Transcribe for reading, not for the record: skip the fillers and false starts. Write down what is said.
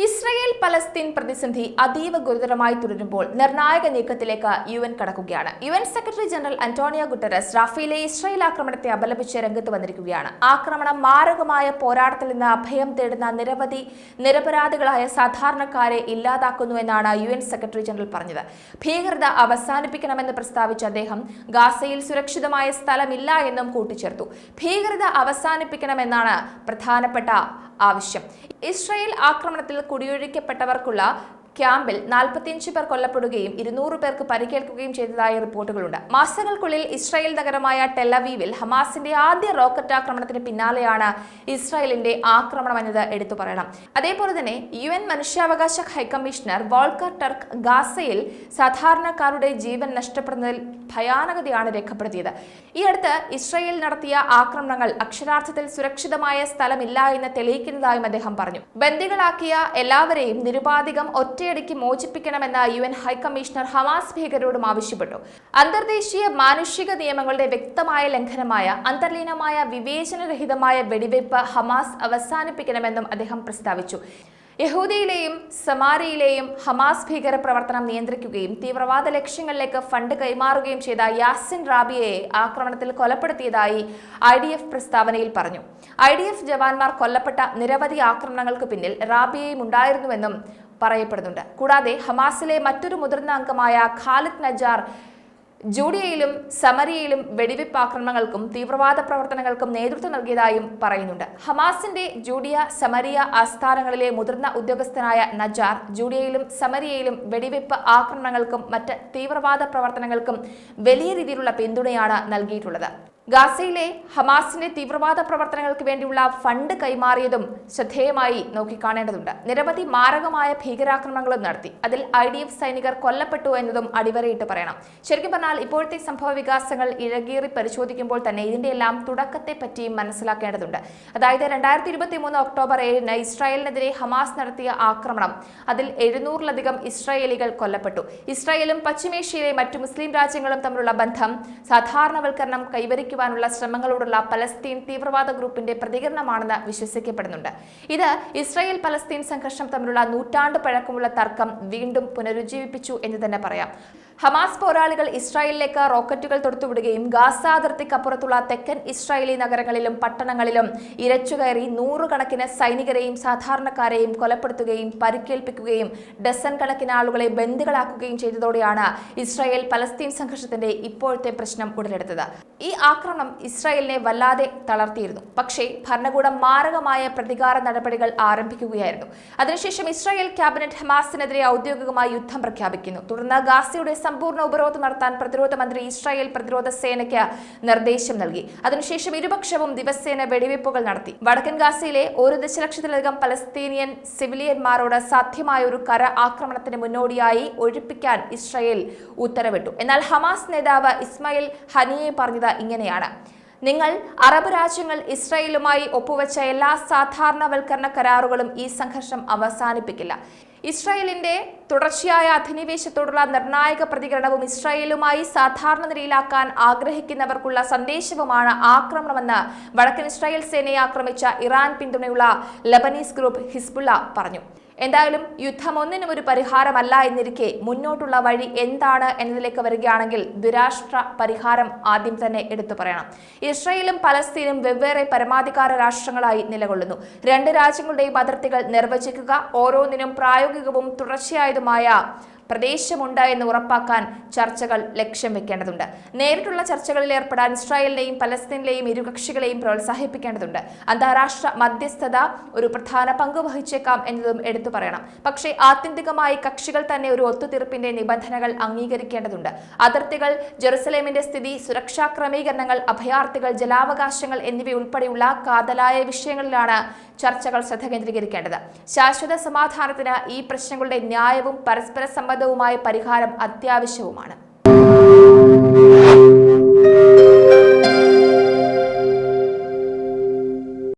Israel Palestine പ്രതിസന്ധി അതീവ ഗുരുതരമായി തുടരുമ്പോൾ നിർണായക നീക്കത്തിലേക്ക് UN കടക്കുകയാണ്. UN secretary general Antonio Guterres റാഫേലിലെ ഇസ്രയേൽ ആക്രമണത്തെ അപലപിച്ച് രംഗത്ത് വന്നിരിക്കുകയാണ്. ആക്രമണം മാരകമായ പോരാട്ടത്തിൽ നിന്ന് അഭയം തേടുന്ന നിരവധി നിരപരാധികളായ സാധാരണക്കാരെ ഇല്ലാതാക്കുന്നുവെന്നാണ് UN സെക്രട്ടറി ജനറൽ പറഞ്ഞത്. ഭീകരത അവസാനിപ്പിക്കണമെന്ന് പ്രസ്താവിച്ച അദ്ദേഹം ഗാസയിൽ സുരക്ഷിതമായ സ്ഥലമില്ല എന്നും കൂട്ടിച്ചേർത്തു. ഭീകരത അവസാനിപ്പിക്കണമെന്നാണ് പ്രധാനപ്പെട്ട ആവശ്യം. ഇസ്രായേൽ ആക്രമണത്തിൽ കുടിയൊഴിക്കപ്പെട്ടവർക്കുള്ള ക്യാമ്പിൽ 45 പേർ കൊല്ലപ്പെടുകയും 200 പേർക്ക് പരിക്കേൽക്കുകയും ചെയ്തതായി റിപ്പോർട്ടുകളുണ്ട്. മാസങ്ങൾക്കുള്ളിൽ ഇസ്രായേൽ നഗരമായ ടെലവീവിൽ ഹമാസിന്റെ ആദ്യ റോക്കറ്റ് ആക്രമണത്തിന് പിന്നാലെയാണ് ഇസ്രായേലിന്റെ ആക്രമണമെന്നത് എടുത്തു പറയണം. അതേപോലെ തന്നെ UN മനുഷ്യാവകാശ ഹൈക്കമ്മീഷണർ വോൾക്കർ ടർക്ക് ഗാസയിൽ സാധാരണക്കാരുടെ ജീവൻ നഷ്ടപ്പെടുന്നതിൽ ഭയാനകതയാണ് രേഖപ്പെടുത്തിയത്. ഈ അടുത്ത് ഇസ്രായേൽ നടത്തിയ ആക്രമണങ്ങൾ അക്ഷരാർത്ഥത്തിൽ സുരക്ഷിതമായ സ്ഥലമില്ല എന്ന് തെളിയിക്കുന്നതായും അദ്ദേഹം പറഞ്ഞു. ബന്ദികളാക്കിയ എല്ലാവരെയും നിരുപാധികം ഒറ്റയടിക്ക് മോചിപ്പിക്കണമെന്ന UN ഹൈക്കമ്മീഷണർ ഹമാസ് ഭീകരരോടും ആവശ്യപ്പെട്ടു. അന്തർദേശീയ മാനുഷിക നിയമങ്ങളുടെ വ്യക്തമായ ലംഘനമായ അന്തർലീനമായ വിവേചനരഹിതമായ വെടിവയ്പ് ഹമാസ് അവസാനിപ്പിക്കണമെന്നും അദ്ദേഹം പ്രസ്താവിച്ചു. യഹൂദയിലെയും സമാരിയിലെയും ഹമാസ് ഭീകര പ്രവർത്തനം നിയന്ത്രിക്കുകയും തീവ്രവാദ ലക്ഷ്യങ്ങളിലേക്ക് ഫണ്ട് കൈമാറുകയും ചെയ്ത യാസിൻ റാബിയയെ ആക്രമണത്തിൽ കൊലപ്പെടുത്തിയതായി IDF പ്രസ്താവനയിൽ പറഞ്ഞു. IDF ജവാന്മാർ കൊല്ലപ്പെട്ട നിരവധി ആക്രമണങ്ങൾക്ക് പിന്നിൽ റാബിയയും ഉണ്ടായിരുന്നുവെന്നും പറയപ്പെടുന്നുണ്ട്. കൂടാതെ ഹമാസിലെ മറ്റൊരു മുതിർന്ന അംഗമായ ഖാലിദ് നജാർ ജൂഡിയയിലും സമരിയയിലും വെടിവെപ്പ് ആക്രമണങ്ങൾക്കും തീവ്രവാദ പ്രവർത്തനങ്ങൾക്കും നേതൃത്വം നൽകിയതായും പറയുന്നുണ്ട്. ഹമാസിന്റെ ജൂഡിയ സമരിയ ആസ്ഥാനങ്ങളിലെ മുതിർന്ന ഉദ്യോഗസ്ഥനായ നജാർ ജൂഡിയയിലും സമരിയയിലും വെടിവെപ്പ് ആക്രമണങ്ങൾക്കും മറ്റ് തീവ്രവാദ പ്രവർത്തനങ്ങൾക്കും വലിയ രീതിയിലുള്ള പിന്തുണയാണ് നൽകിയിട്ടുള്ളത്. ഗാസയിലെ ഹമാസിന്റെ തീവ്രവാദ പ്രവർത്തനങ്ങൾക്ക് വേണ്ടിയുള്ള ഫണ്ട് കൈമാറിയതും ശ്രദ്ധേയമായി നോക്കിക്കാണേണ്ടതുണ്ട്. നിരവധി മാരകമായ ഭീകരാക്രമണങ്ങളും നടത്തി. അതിൽ IDF സൈനികർ കൊല്ലപ്പെട്ടു എന്നതും അടിവരയിട്ട് പറയണം. ശരിക്കും പറഞ്ഞാൽ ഇപ്പോഴത്തെ സംഭവ വികാസങ്ങൾ ഇഴകേറി പരിശോധിക്കുമ്പോൾ തന്നെ ഇതിന്റെ എല്ലാം തുടക്കത്തെ പറ്റിയും മനസ്സിലാക്കേണ്ടതുണ്ട്. അതായത് 2023 ഒക്ടോബർ 7 ഇസ്രായേലിനെതിരെ ഹമാസ് നടത്തിയ ആക്രമണം, അതിൽ 700-ലധികം ഇസ്രായേലികൾ കൊല്ലപ്പെട്ടു. ഇസ്രായേലും പശ്ചിമേഷ്യയിലെ മറ്റു മുസ്ലിം രാജ്യങ്ങളും തമ്മിലുള്ള ബന്ധം സാധാരണവൽക്കരണം കൈവരിക്കും ശ്രമങ്ങളോടുള്ള പലസ്തീൻ തീവ്രവാദ ഗ്രൂപ്പിന്റെ പ്രതികരണമാണെന്ന് വിശ്വസിക്കപ്പെടുന്നുണ്ട്. ഇത് ഇസ്രായേൽ പലസ്തീൻ സംഘർഷം തമ്മിലുള്ള നൂറ്റാണ്ട് പഴക്കമുള്ള തർക്കം വീണ്ടും പുനരുജ്ജീവിപ്പിച്ചു എന്ന് തന്നെ പറയാം. ഹമാസ് പോരാളികൾ ഇസ്രായേലിലേക്ക് റോക്കറ്റുകൾ തൊടുത്തുവിടുകയും ഗാസ അതിർത്തിക്കപ്പുറത്തുള്ള തെക്കൻ ഇസ്രായേലി നഗരങ്ങളിലും പട്ടണങ്ങളിലും ഇരച്ചുകയറി നൂറുകണക്കിന് സൈനികരെയും സാധാരണക്കാരെയും കൊലപ്പെടുത്തുകയും പരിക്കേൽപ്പിക്കുകയും ഡസൻ കണക്കിന് ആളുകളെ ബന്ദികളാക്കുകയും ചെയ്തതോടെയാണ് ഇസ്രായേൽ പലസ്തീൻ സംഘർഷത്തിന്റെ ഇപ്പോഴത്തെ പ്രശ്നം ഉടലെടുത്തത്. ഈ ആക്രമണം ഇസ്രായേലിനെ വല്ലാതെ തളർത്തിയിരുന്നു. പക്ഷേ ഭരണകൂടം മാരകമായ പ്രതികാര നടപടികൾ ആരംഭിക്കുകയായിരുന്നു. അതിനുശേഷം ഇസ്രായേൽ ക്യാബിനറ്റ് ഹമാസിനെതിരെ ഔദ്യോഗികമായി യുദ്ധം പ്രഖ്യാപിക്കുന്നു. തുടർന്ന് ഗാസയുടെ സമ്പൂർണ്ണ ഉപരോധം നടത്താൻ പ്രതിരോധ മന്ത്രി ഇസ്രായേൽ പ്രതിരോധ സേനയ്ക്ക് നിർദ്ദേശം നൽകി. അതിനുശേഷം ഇരുപക്ഷവും ദിവസേന വെടിവയ്പ്പുകൾ നടത്തി. വടക്കൻ ഗാസയിലെ 1 ദശലക്ഷത്തിലധികം പലസ്തീനിയൻ സിവിലിയന്മാരോട് സാധ്യമായ ഒരു കര ആക്രമണത്തിന് മുന്നോടിയായി ഒഴിപ്പിക്കാൻ ഇസ്രായേൽ ഉത്തരവിട്ടു. എന്നാൽ ഹമാസ് നേതാവ് ഇസ്മായിൽ ഹനിയെ പറഞ്ഞത് ഇങ്ങനെയാണ്: നിങ്ങൾ അറബ് രാജ്യങ്ങൾ ഇസ്രായേലുമായി ഒപ്പുവെച്ച എല്ലാ സാധാരണവൽക്കരണ കരാറുകളും ഈ സംഘർഷം അവസാനിപ്പിക്കില്ല. ഇസ്രായേലിന്റെ തുടർച്ചയായ അധിനിവേശത്തോടുള്ള നിർണായക പ്രതികരണവും ഇസ്രായേലുമായി സാധാരണ നിലയിലാക്കാൻ ആഗ്രഹിക്കുന്നവർക്കുള്ള സന്ദേശവുമാണ് ആക്രമണമെന്ന് വടക്കൻ ഇസ്രായേൽ സേനയെ ആക്രമിച്ച ഇറാൻ പിന്തുണയുള്ള ലബനീസ് ഗ്രൂപ്പ് ഹിസ്ബുള്ള പറഞ്ഞു. എന്തായാലും യുദ്ധം ഒന്നിനും ഒരു പരിഹാരമല്ല എന്നിരിക്കെ മുന്നോട്ടുള്ള വഴി എന്താണ് എന്നതിലേക്ക് വരികയാണെങ്കിൽ ദ്വിരാഷ്ട്ര പരിഹാരം ആദ്യം തന്നെ എടുത്തു പറയണം. ഇസ്രായേലും പലസ്തീനും വെവ്വേറെ പരമാധികാര രാഷ്ട്രങ്ങളായി നിലകൊള്ളുന്നു. 2 രാജ്യങ്ങളുടെയും അതിർത്തികൾ നിർവചിക്കുക, ഓരോന്നിനും പ്രായോഗികവും തുടർച്ചയായതുമായ പ്രദേശമുണ്ട് എന്ന് ഉറപ്പാക്കാൻ ചർച്ചകൾ ലക്ഷ്യം വെക്കേണ്ടതുണ്ട്. നേരിട്ടുള്ള ചർച്ചകളിൽ ഏർപ്പെടാൻ ഇസ്രായേലിനെയും പലസ്തീനിലെയും ഇരുകക്ഷികളെയും പ്രോത്സാഹിപ്പിക്കേണ്ടതുണ്ട്. അന്താരാഷ്ട്ര മധ്യസ്ഥത ഒരു പ്രധാന പങ്ക് വഹിച്ചേക്കാം എന്നതും എടുത്തു പറയണം. പക്ഷേ ആത്യന്തികമായി കക്ഷികൾ തന്നെ ഒരു ഒത്തുതീർപ്പിന്റെ നിബന്ധനകൾ അംഗീകരിക്കേണ്ടതുണ്ട്. അതിർത്തികൾ, ജെറുസലേമിന്റെ സ്ഥിതി, സുരക്ഷാ ക്രമീകരണങ്ങൾ, അഭയാർത്ഥികൾ, ജലാവകാശങ്ങൾ എന്നിവയുൾപ്പെടെയുള്ള കാതലായ വിഷയങ്ങളിലാണ് ചർച്ചകൾ ശ്രദ്ധ കേന്ദ്രീകരിക്കേണ്ടത്. ശാശ്വത സമാധാനത്തിന് ഈ പ്രശ്നങ്ങളുടെ ന്യായവും പരസ്പര സമ്മതവുമായ പരിഹാരം അത്യാവശ്യവുമാണ്.